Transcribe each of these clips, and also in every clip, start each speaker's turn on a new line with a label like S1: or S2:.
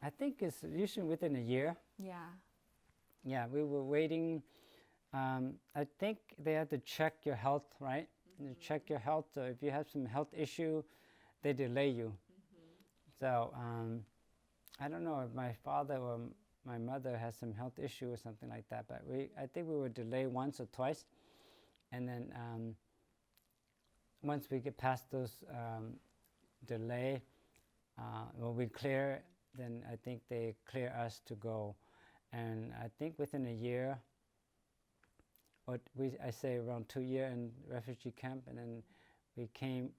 S1: I think it's usually within a year.
S2: Yeah.
S1: Yeah, we were waiting. I think they have to check your health, right? You check your health. So if you have some health issue, they delay you. So I don't know if my father or my mother has some health issue or something like that, but I think we were delayed once or twice. And then once we get past those delay, when we clear, then I think they clear us to go. And I think within a year, or I say around 2 years in refugee camp, and then we came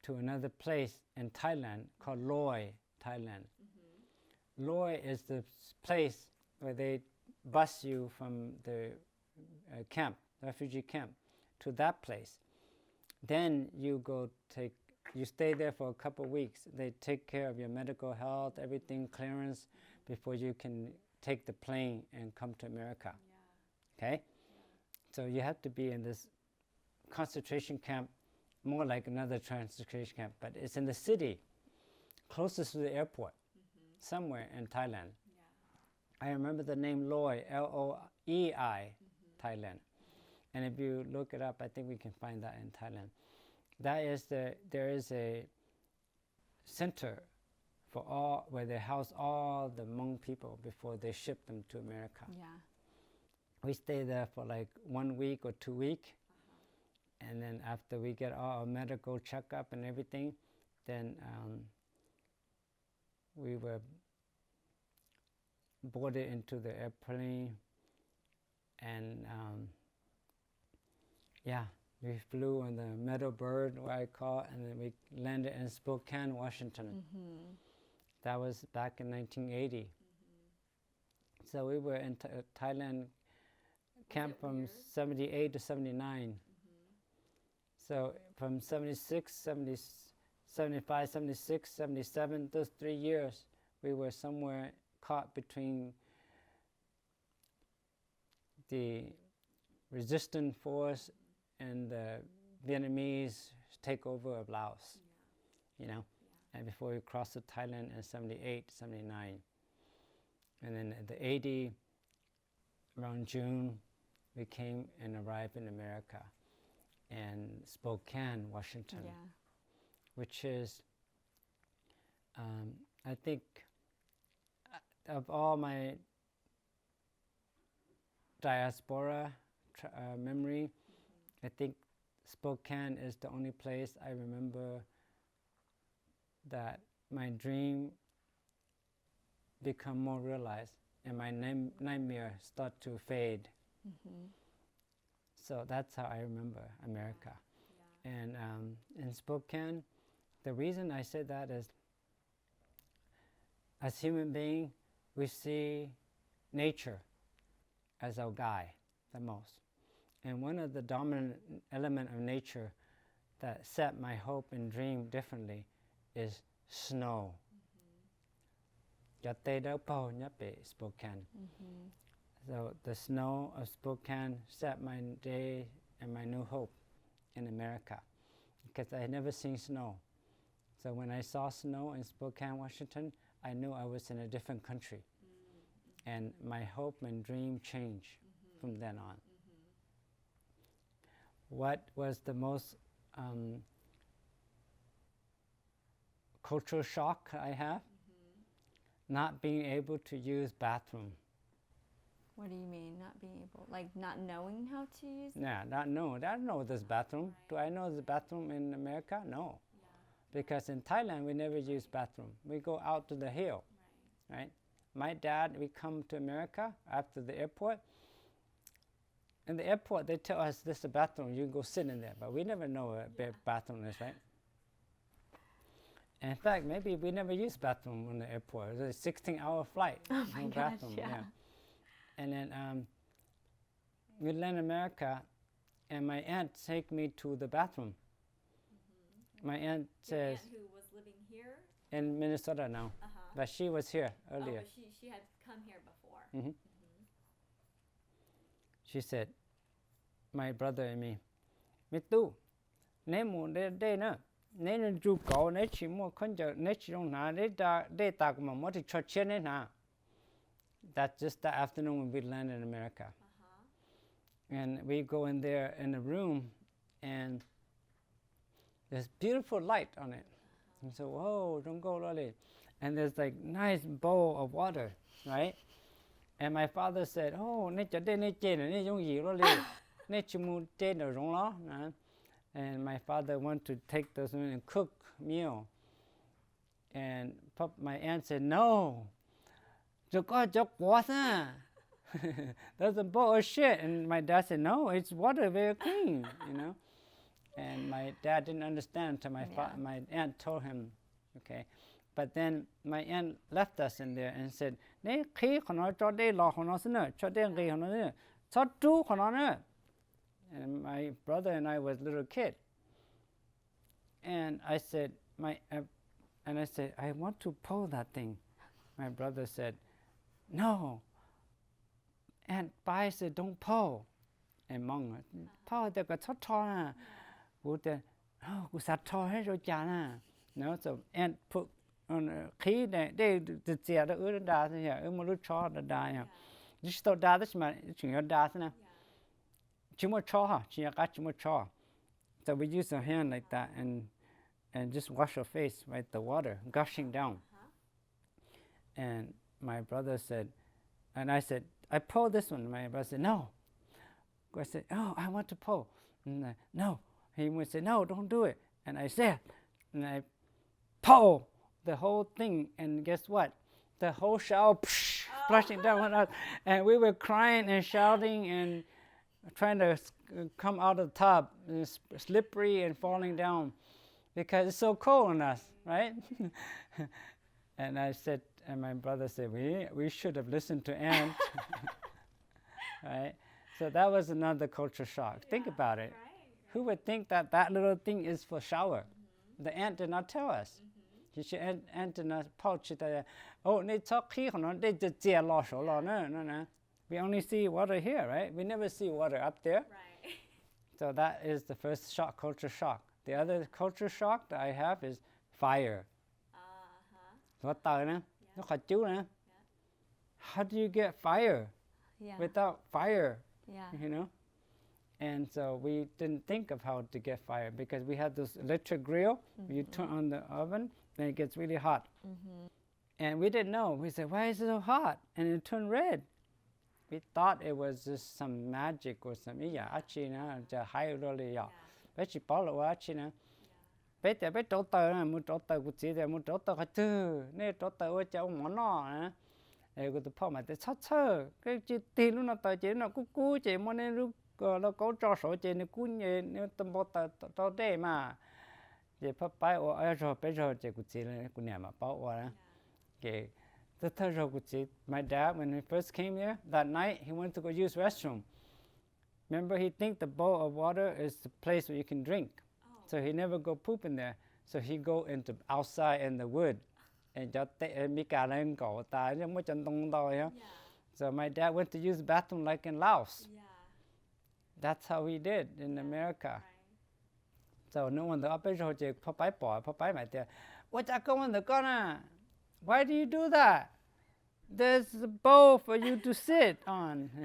S1: to another place in Thailand called Loy, Thailand. Loy is the place where they bus you from the camp, refugee camp, to that place. Then you stay there for a couple of weeks. They take care of your medical health, everything, clearance, before you can take the plane and come to America. Okay? So you have to be in this concentration camp, more like another concentration camp, but it's in the city, closest to the airport, somewhere in Thailand. I remember the name Loei, L-O-E-I, Thailand. And if you look it up, I think we can find that in Thailand. There is a center for all, where they house all the Hmong people before they ship them to America.
S2: Yeah.
S1: We stay there for like 1 week or 2 weeks. And then after we get all our medical checkup and everything, then we were boarded into the airplane, and we flew on the meadow bird, what I call it, and then we landed in Spokane, Washington. That was back in 1980. So we were in Thailand camp from 78 to 79. So from 76, 70, 75, 76, 77, those 3 years, we were somewhere caught between the resistance force and the Vietnamese takeover of Laos, and before we crossed to Thailand in 78, 79. And then at the 80, around June, we came and arrived in America, in Spokane, Washington, which is, I think, of all my diaspora memory, I think Spokane is the only place I remember that my dream become more realized and my nightmare start to fade. So that's how I remember America. And in Spokane, the reason I said that is, as human beings, we see nature as our guide the most. And one of the dominant element of nature that set my hope and dream differently is snow. Spokane. So the snow of Spokane set my day and my new hope in America, because I had never seen snow. So when I saw snow in Spokane, Washington, I knew I was in a different country. And my hope and dream changed from then on. What was the most cultural shock I have? Not being able to use bathroom.
S2: What do you mean, not being able, like not knowing how to use it?
S1: Yeah, not knowing. I don't know this bathroom. Do I know the bathroom in America? No. Because in Thailand, we never use bathroom. We go out to the hill, right? My dad, we come to America after the airport. In the airport, they tell us this is a bathroom. You can go sit in there. But we never know where bathroom is, right? In fact, maybe we never use bathroom in the airport. It was a 16-hour flight.
S2: Oh my gosh,
S1: bathroom, And then we land in America, and my aunt take me to the bathroom. My aunt says...
S2: Your aunt who was living here?
S1: In Minnesota now. But she was here earlier.
S2: Oh, but she had come here before.
S1: She said, my brother and me, Mitu, nemu de na, Nên chú cậu nên chỉ mua con giờ nên chỉ trong nào để ta cũng mà thì cho chuyện nên nào. That's just the afternoon when we landed in America. And we go in there in a room, and there's beautiful light on it. And so, whoa, don't go early. And there's like nice bowl of water, right? And my father said, oh, nên cho đây nên chơi nên giống gì rồi nên chỉ muốn chơi nó rong lo. And my father wanted to take those and cook meal. And my aunt said, no, cho có cho quá à. That's a bowl of shit. And my dad said, no, it's water, very clean, you know. And my dad didn't understand until my aunt told him, okay. But then my aunt left us in there and said, "Nei khi khon nó cho đây lò khon nó xin nữa, cho đây gì khon nó nữa, cho chú khon nó nữa." And my brother and I was a little kid. And I said, I want to pull that thing. My brother said, no. And Pai said, don't pull. And Mong, pull the got would oh, sat toy rồi chả no, so Aunt put on khí này đây từ chia đó ứ đá thế nhỉ, một lúc cho đá đá nhỉ, just tao đá đó mà chuyện đá thế nào, chỉ một cho ha, chỉ là chỉ một cho, so we use our hand like that and just wash our face right, the water gushing down, and my brother said, and I said, I pull this one. My brother said, no. I said, oh, I want to pull, and no. He would say, no, don't do it. And I said, and I pull the whole thing, and guess what? The whole shower splashing down on us. And we were crying and shouting and trying to come out of the tub, slippery and falling down because it's so cold on us, right? And I said, and my brother said, we should have listened to Aunt. Right? So that was another culture shock. Yeah, think about it. Right. Who would think that that little thing is for shower? The aunt did not tell us. She aunt did not pouch it. Oh, no. We only see water here, right? We never see water up there. Right. So that is the first shock, culture shock. The other culture shock that I have is fire. How do you get fire without fire? You know? And so we didn't think of how to get fire because we had this electric grill. You turn on the oven, then it gets really hot. And we didn't know. We said, why is it so hot? And it turned red. We thought it was just some magic or something. Nó có cho số trên nó cún như nếu tôm bò tao đây mà vậy phải bay ở rồi bây giờ chỉ cũng chỉ là cũng nhà mà bảo ở cái thứ rồi cũng chỉ my dad when he first came here that night he wanted to go use restroom. Remember he think the bowl of water is the place where you can drink, so he never go poop in there. So he go into outside in the wood and cho tệ mi cả lên cổ ta nhưng mới chân tung thôi á. So my dad went to use the bathroom like in Laos. That's how we did in America. Right. So no one the upper road Popeye my dear. What's that going the corner? Why do you do that? There's a bowl for you to sit on.
S2: He's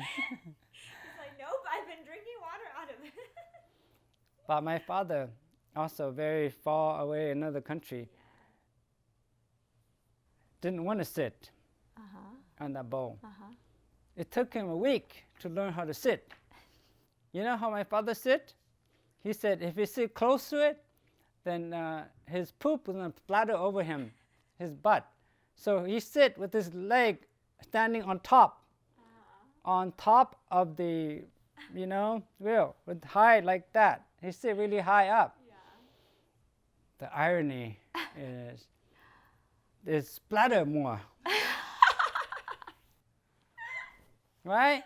S2: like, nope, I've been drinking water out of it.
S1: But my father, also very far away in another country, didn't want to sit on that bowl. It took him a week to learn how to sit. You know how my father sit? He said if he sit close to it, then his poop was going to splatter over him, his butt. So he sit with his leg standing on top of the, wheel, with high like that. He sit really high up. Yeah. The irony is, there's splatter more. Right?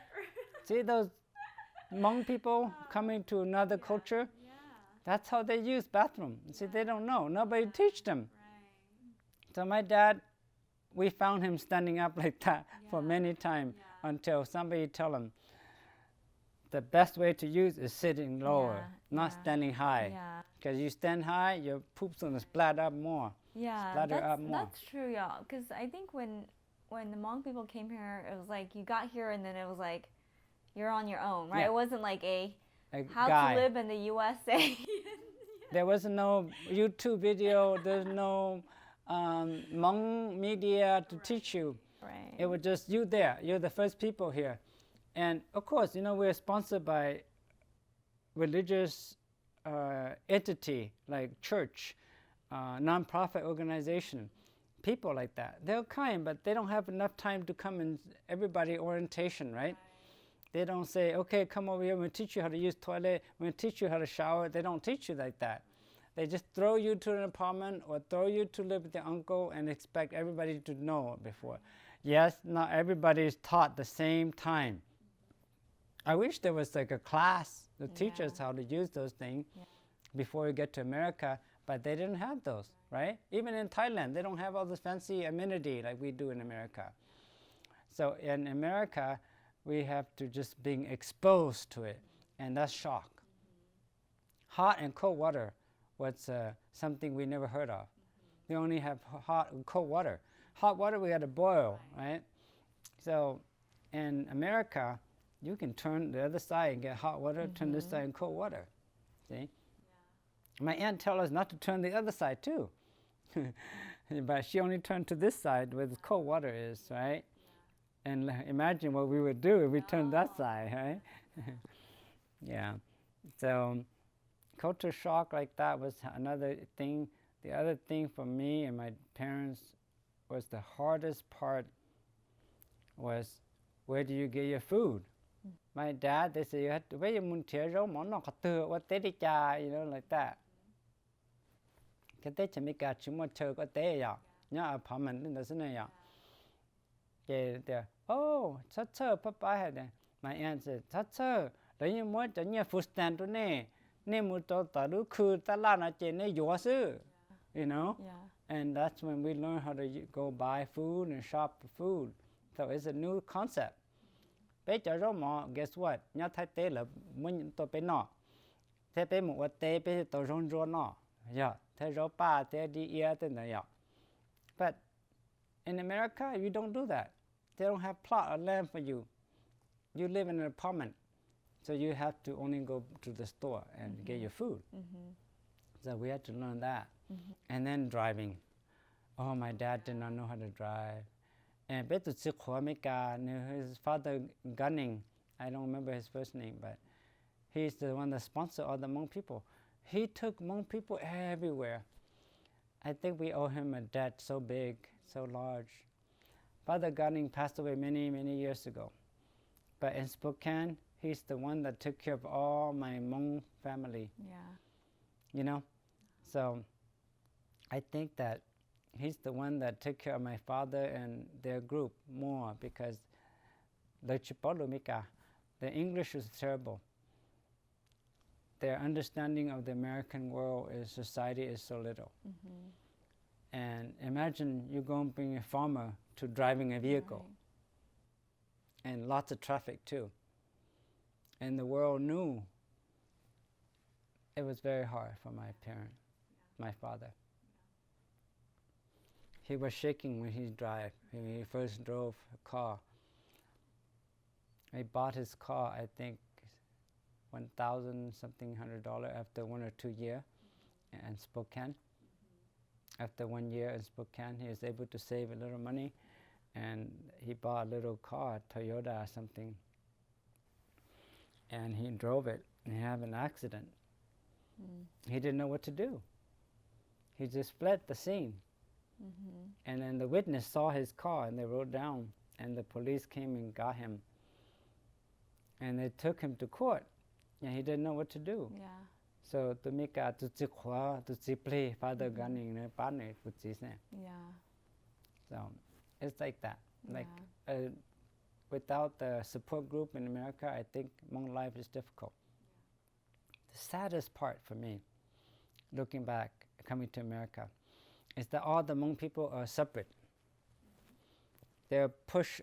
S1: See those Hmong people coming to another culture, that's how they use bathroom. See, they don't know. Nobody teach them. Right. So my dad, we found him standing up like that for many times until somebody tell him, the best way to use is sitting lower,
S2: Yeah,
S1: not
S2: yeah.
S1: standing high.
S2: Yeah.
S1: Because you stand high, your poop's gonna splatter up more.
S2: Yeah,
S1: Splatter up more.
S2: that's true, y'all. Because I think when the Hmong people came here, it was like you got here and then it was like you're on your own, right?
S1: Yeah.
S2: It wasn't like a
S1: A
S2: how
S1: guy.
S2: to live in the USA.
S1: There was no YouTube video. There's no Hmong media to teach you.
S2: Right.
S1: It was just you there. You're the first people here. And of course, we're sponsored by religious entity like church, non-profit organization, people like that. They're kind, but they don't have enough time to come in everybody orientation, right? They don't say, okay, come over here, we'll teach you how to use toilet, we'll teach you how to shower. They don't teach you like that. They just throw you to an apartment or throw you to live with your uncle and expect everybody to know it before. Yes, not everybody is taught the same time. I wish there was like a class to teach us how to use those things before we get to America, but they didn't have those, right? Even in Thailand, they don't have all this fancy amenity like we do in America. So in America, we have to just being exposed to it, and that's shock. Hot and cold water was something we never heard of. We only have hot and cold water. Hot water we had to boil, right? So in America, you can turn the other side and get hot water, turn this side and cold water. See? My aunt tells us not to turn the other side too. But she only turned to this side where the cold water is, right? And imagine what we would do if we turned that side, right? Yeah. So culture shock like that was another thing. The other thing for me and my parents was the hardest part was, where do you get your food? My dad, they say, you have to wear your muntiero, what like that. Cái chỉ cả chúng mà chờ có tế ya, nhá apartment nên đó ya. Oh, Papa had my aunt said, đấy như mỗi cho nhà food stand đó nè, nè mua cho ta đủ khứ ta la na chế nè Yosae, you know. And that's when we learn how to go buy food and shop for food. So it's a new concept. Bây giờ rồi mà guess what? Nhá thay tế là muốn tôi bé nọ, thế bé một tế bé tôi rồi nọ, yeah. Thế rồi ba thế đi ia thế này ya. But in America, you don't do that. They don't have plot or land for you. You live in an apartment, so you have to only go to the store and get your food. So we had to learn that. And then driving. Oh, my dad did not know how to drive. And his father Gunning, I don't remember his first name, but he's the one that sponsored all the Hmong people. He took Hmong people everywhere. I think we owe him a debt so big, so large. Father Gunning passed away many, many years ago. But in Spokane, he's the one that took care of all my Hmong family. You know? So I think that he's the one that took care of my father and their group more, because the English was terrible. Their understanding of the American world is society is so little. And imagine you going being a farmer to driving a vehicle. And lots of traffic too. And the world knew. It was very hard for my parent, my father. He was shaking when he drove, when he first drove a car. He bought his car, I think, $1,000 something $100 after 1 or 2 years in Spokane. After 1 year in Spokane, he was able to save a little money, and he bought a little car, Toyota or something. And he drove it, and he had an accident. He didn't know what to do. He just fled the scene. And then the witness saw his car, and they wrote down, and the police came and got him. And they took him to court, and he didn't know what to do. So to make a to play Father Gunning partner with this. So it's like that. Like without the support group in America, I think Hmong life is difficult. The saddest part for me, looking back, coming to America, is that all the Hmong people are separate. They're pushed